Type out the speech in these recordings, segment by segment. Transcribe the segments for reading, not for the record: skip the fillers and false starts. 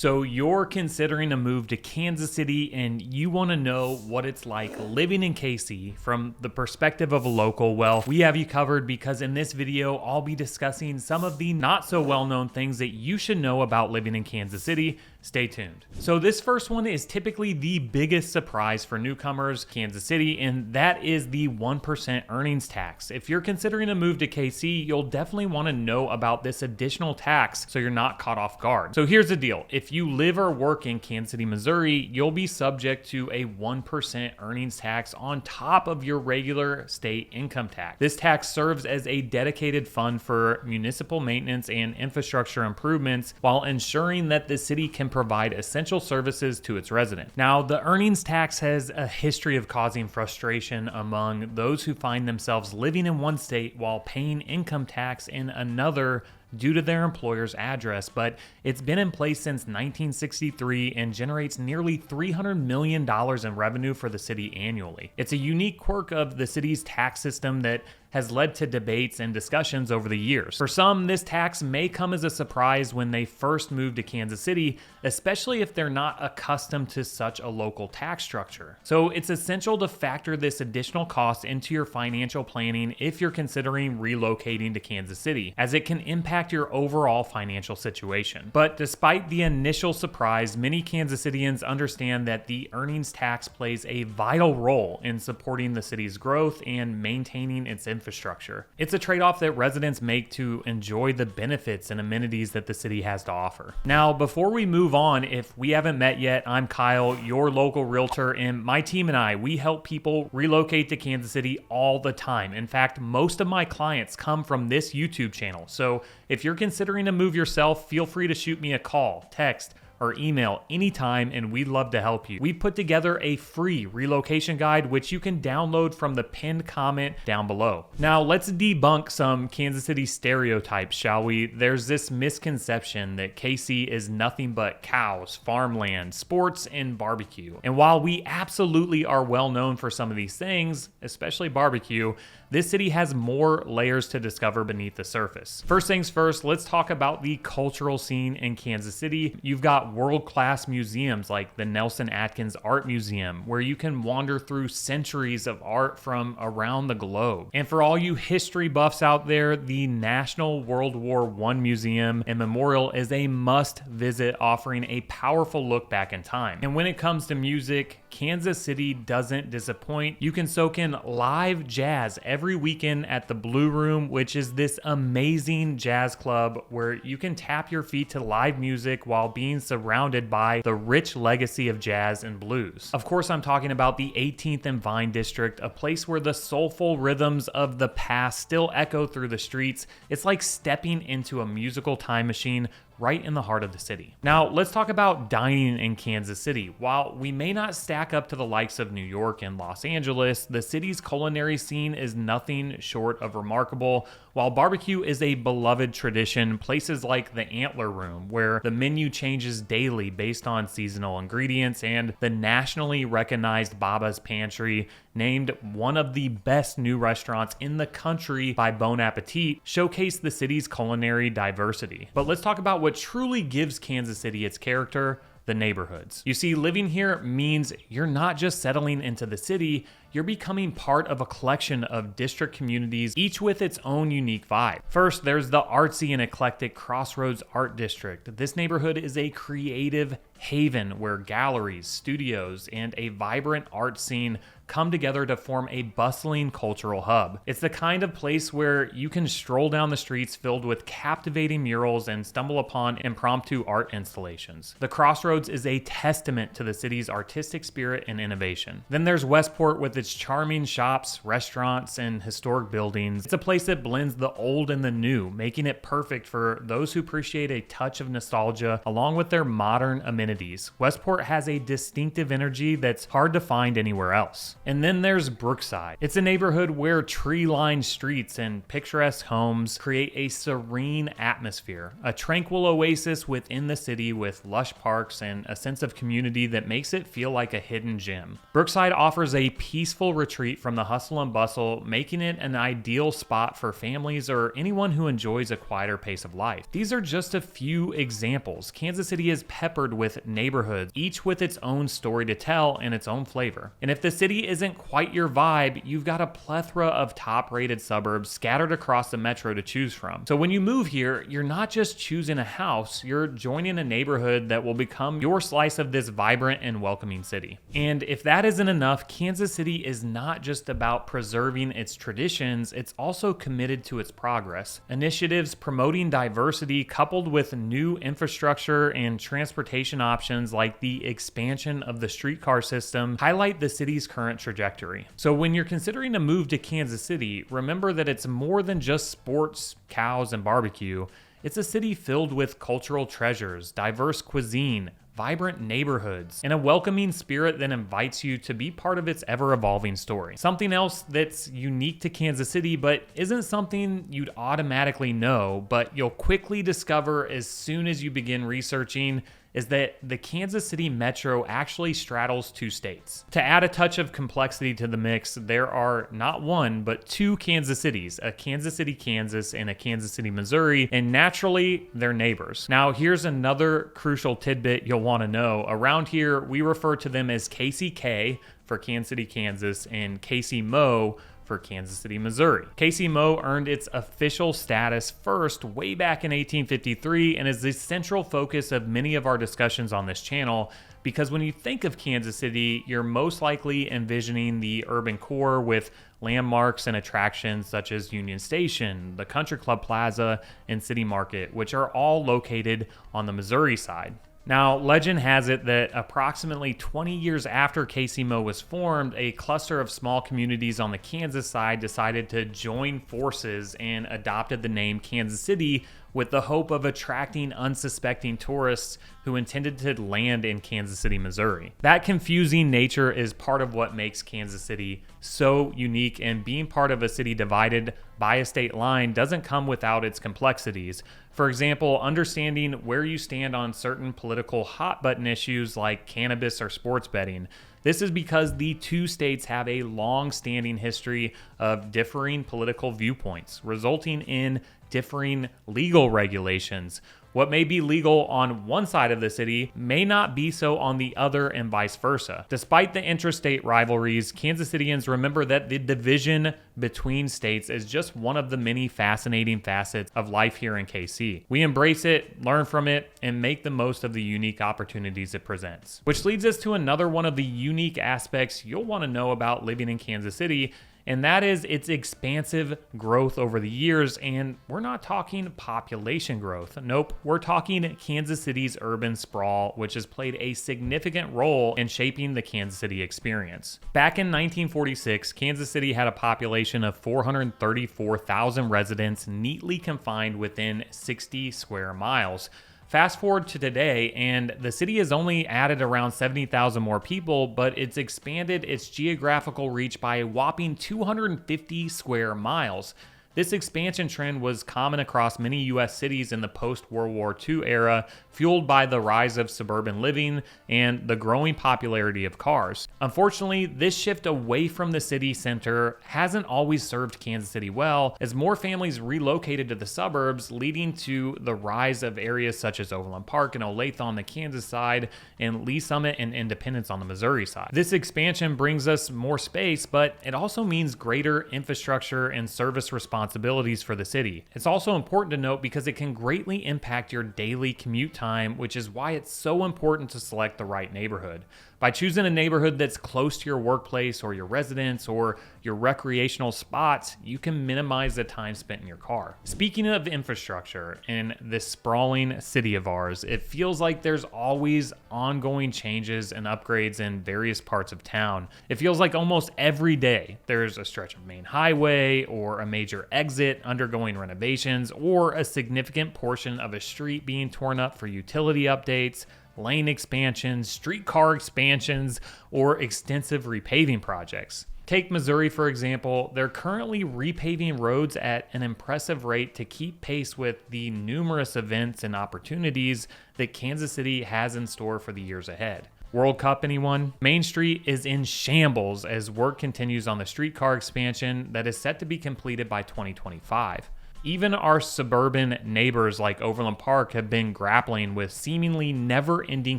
So you're considering a move to Kansas City and you want to know what it's like living in KC from the perspective of a local. Well, we have you covered because in this video, I'll be discussing some of the not so well-known things that you should know about living in Kansas City. Stay tuned. So this first one is typically the biggest surprise for newcomers, Kansas City, and that is the 1% earnings tax. If you're considering a move to KC, you'll definitely want to know about this additional tax so you're not caught off guard. So here's the deal. If you live or work in Kansas City, Missouri, you'll be subject to a 1% earnings tax on top of your regular state income tax. This tax serves as a dedicated fund for municipal maintenance and infrastructure improvements while ensuring that the city can provide essential services to its residents. Now, the earnings tax has a history of causing frustration among those who find themselves living in one state while paying income tax in another due to their employer's address, but it's been in place since 1963 and generates nearly $300 million in revenue for the city annually. It's a unique quirk of the city's tax system that has led to debates and discussions over the years. For some, this tax may come as a surprise when they first move to Kansas City, especially if they're not accustomed to such a local tax structure. So it's essential to factor this additional cost into your financial planning if you're considering relocating to Kansas City, as it can impact your overall financial situation. But despite the initial surprise, many Kansas Citians understand that the earnings tax plays a vital role in supporting the city's growth and maintaining its infrastructure. It's a trade-off that residents make to enjoy the benefits and amenities that the city has to offer. Now, before we move on, if we haven't met yet, I'm Kyle, your local realtor, and my team and I, we help people relocate to Kansas City all the time. In fact, most of my clients come from this YouTube channel. So if you're considering a move yourself, feel free to shoot me a call, text, or email anytime, and we'd love to help you. We put together a free relocation guide, which you can download from the pinned comment down below. Now, let's debunk some Kansas City stereotypes, shall we? There's this misconception that KC is nothing but cows, farmland, sports, and barbecue. And while we absolutely are well known for some of these things, especially barbecue, this city has more layers to discover beneath the surface. First things first, let's talk about the cultural scene in Kansas City. You've got world-class museums like the Nelson Atkins Art Museum, where you can wander through centuries of art from around the globe. And for all you history buffs out there, the National World War I Museum and Memorial is a must visit, offering a powerful look back in time. And when it comes to music, Kansas City doesn't disappoint. You can soak in live jazz every weekend at the Blue Room, which is this amazing jazz club where you can tap your feet to live music while being surrounded by the rich legacy of jazz and blues. Of course, I'm talking about the 18th and Vine District, a place where the soulful rhythms of the past still echo through the streets. It's like stepping into a musical time machine right in the heart of the city. Now, let's talk about dining in Kansas City. While we may not stack up to the likes of New York and Los Angeles, the city's culinary scene is nothing short of remarkable. While barbecue is a beloved tradition, places like the Antler Room, where the menu changes daily based on seasonal ingredients, and the nationally recognized Baba's Pantry, named one of the best new restaurants in the country by Bon Appetit, showcase the city's culinary diversity. But let's talk about what truly gives Kansas City its character: the neighborhoods. You see, living here means you're not just settling into the city, you're becoming part of a collection of district communities, each with its own unique vibe. First, there's the artsy and eclectic Crossroads Art District. This neighborhood is a creative haven where galleries, studios, and a vibrant art scene come together to form a bustling cultural hub. It's the kind of place where you can stroll down the streets filled with captivating murals and stumble upon impromptu art installations. The Crossroads is a testament to the city's artistic spirit and innovation. Then there's Westport with its charming shops, restaurants, and historic buildings. It's a place that blends the old and the new, making it perfect for those who appreciate a touch of nostalgia along with their modern amenities. Westport has a distinctive energy that's hard to find anywhere else. And then there's Brookside. It's a neighborhood where tree-lined streets and picturesque homes create a serene atmosphere, a tranquil oasis within the city with lush parks and a sense of community that makes it feel like a hidden gem. Brookside offers a peaceful peaceful retreat from the hustle and bustle, making it an ideal spot for families or anyone who enjoys a quieter pace of life. These are just a few examples. Kansas City is peppered with neighborhoods, each with its own story to tell and its own flavor. And if the city isn't quite your vibe, you've got a plethora of top-rated suburbs scattered across the metro to choose from. So when you move here, you're not just choosing a house, you're joining a neighborhood that will become your slice of this vibrant and welcoming city. And if that isn't enough, Kansas City is not just about preserving its traditions, it's also committed to its progress. Initiatives promoting diversity coupled with new infrastructure and transportation options like the expansion of the streetcar system highlight the city's current trajectory. So when you're considering a move to Kansas City, remember that it's more than just sports, cows, and barbecue. It's a city filled with cultural treasures, diverse cuisine, vibrant neighborhoods, and a welcoming spirit that invites you to be part of its ever-evolving story. Something else that's unique to Kansas City, but isn't something you'd automatically know, but you'll quickly discover as soon as you begin researching, is that the Kansas City metro actually straddles two states. To add a touch of complexity to the mix, there are not one, but two Kansas Cities, a Kansas City, Kansas, and a Kansas City, Missouri, and naturally, they're neighbors. Now, here's another crucial tidbit you'll want to know. Around here, we refer to them as KCK for Kansas City, Kansas, and KCMO for Kansas City, Missouri. KCMO earned its official status first way back in 1853 and is the central focus of many of our discussions on this channel, because when you think of Kansas City, you're most likely envisioning the urban core with landmarks and attractions such as Union Station, the Country Club Plaza, and City Market, which are all located on the Missouri side. Now, legend has it that approximately 20 years after KCMO was formed, a cluster of small communities on the Kansas side decided to join forces and adopted the name Kansas City with the hope of attracting unsuspecting tourists who intended to land in Kansas City, Missouri. That confusing nature is part of what makes Kansas City so unique, and being part of a city divided by a state line doesn't come without its complexities. For example, understanding where you stand on certain political hot-button issues like cannabis or sports betting. This is because the two states have a long-standing history of differing political viewpoints, resulting in differing legal regulations. What may be legal on one side of the city may not be so on the other, and vice versa. Despite the interstate rivalries, Kansas Cityans remember that the division between states is just one of the many fascinating facets of life here in KC. We embrace it, learn from it, and make the most of the unique opportunities it presents. Which leads us to another one of the unique aspects you'll want to know about living in Kansas City, and that is its expansive growth over the years. And we're not talking population growth. Nope, we're talking Kansas City's urban sprawl, which has played a significant role in shaping the Kansas City experience. Back in 1946, Kansas City had a population of 434,000 residents neatly confined within 60 square miles. Fast forward to today, and the city has only added around 70,000 more people, but it's expanded its geographical reach by a whopping 250 square miles. This expansion trend was common across many U.S. cities in the post-World War II era, fueled by the rise of suburban living and the growing popularity of cars. Unfortunately, this shift away from the city center hasn't always served Kansas City well, as more families relocated to the suburbs, leading to the rise of areas such as Overland Park and Olathe on the Kansas side, and Lee Summit and Independence on the Missouri side. This expansion brings us more space, but it also means greater infrastructure and service responsibilities for the city. It's also important to note because it can greatly impact your daily commute time, which is why it's so important to select the right neighborhood. By choosing a neighborhood that's close to your workplace or your residence or your recreational spots, you can minimize the time spent in your car. Speaking of infrastructure in this sprawling city of ours, it feels like there's always ongoing changes and upgrades in various parts of town. It feels like almost every day there's a stretch of main highway or a major exit undergoing renovations, or a significant portion of a street being torn up for utility updates, lane expansions, streetcar expansions, or extensive repaving projects. Take Missouri, for example. They're currently repaving roads at an impressive rate to keep pace with the numerous events and opportunities that Kansas City has in store for the years ahead. World Cup, anyone? Main Street is in shambles as work continues on the streetcar expansion that is set to be completed by 2025. Even our suburban neighbors like Overland Park have been grappling with seemingly never-ending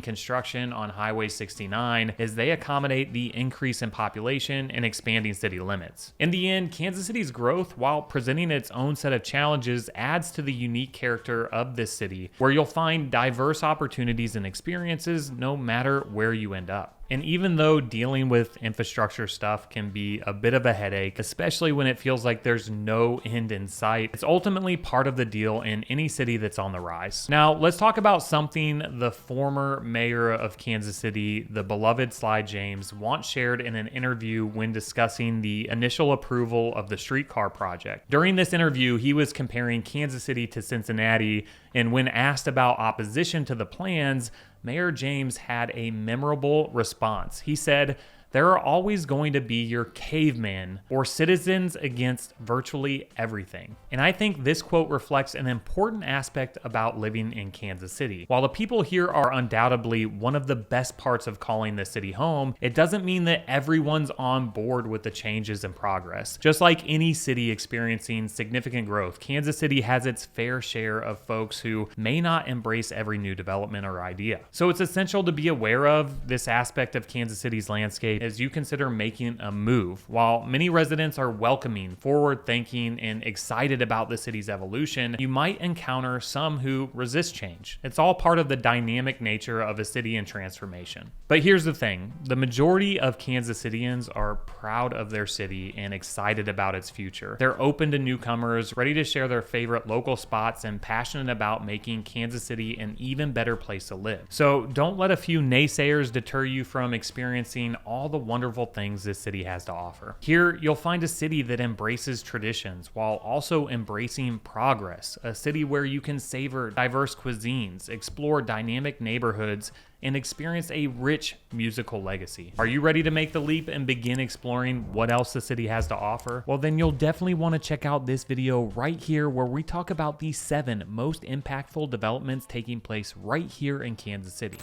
construction on Highway 69 as they accommodate the increase in population and expanding city limits. In the end, Kansas City's growth, while presenting its own set of challenges, adds to the unique character of this city, where you'll find diverse opportunities and experiences no matter where you end up. And even though dealing with infrastructure stuff can be a bit of a headache, especially when it feels like there's no end in sight, it's ultimately part of the deal in any city that's on the rise. Now, let's talk about something the former mayor of Kansas City, the beloved Sly James, once shared in an interview when discussing the initial approval of the streetcar project. During this interview, he was comparing Kansas City to Cincinnati, and when asked about opposition to the plans, Mayor James had a memorable response. He said, "There are always going to be your cavemen or citizens against virtually everything." And I think this quote reflects an important aspect about living in Kansas City. While the people here are undoubtedly one of the best parts of calling the city home, it doesn't mean that everyone's on board with the changes and progress. Just like any city experiencing significant growth, Kansas City has its fair share of folks who may not embrace every new development or idea. So it's essential to be aware of this aspect of Kansas City's landscape as you consider making a move. While many residents are welcoming, forward-thinking, and excited about the city's evolution, you might encounter some who resist change. It's all part of the dynamic nature of a city in transformation. But here's the thing, the majority of Kansas Cityans are proud of their city and excited about its future. They're open to newcomers, ready to share their favorite local spots, and passionate about making Kansas City an even better place to live. So don't let a few naysayers deter you from experiencing all the wonderful things this city has to offer. Here, you'll find a city that embraces traditions while also embracing progress, a city where you can savor diverse cuisines, explore dynamic neighborhoods, and experience a rich musical legacy. Are you ready to make the leap and begin exploring what else the city has to offer? Well, then you'll definitely want to check out this video right here where we talk about the 7 most impactful developments taking place right here in Kansas City.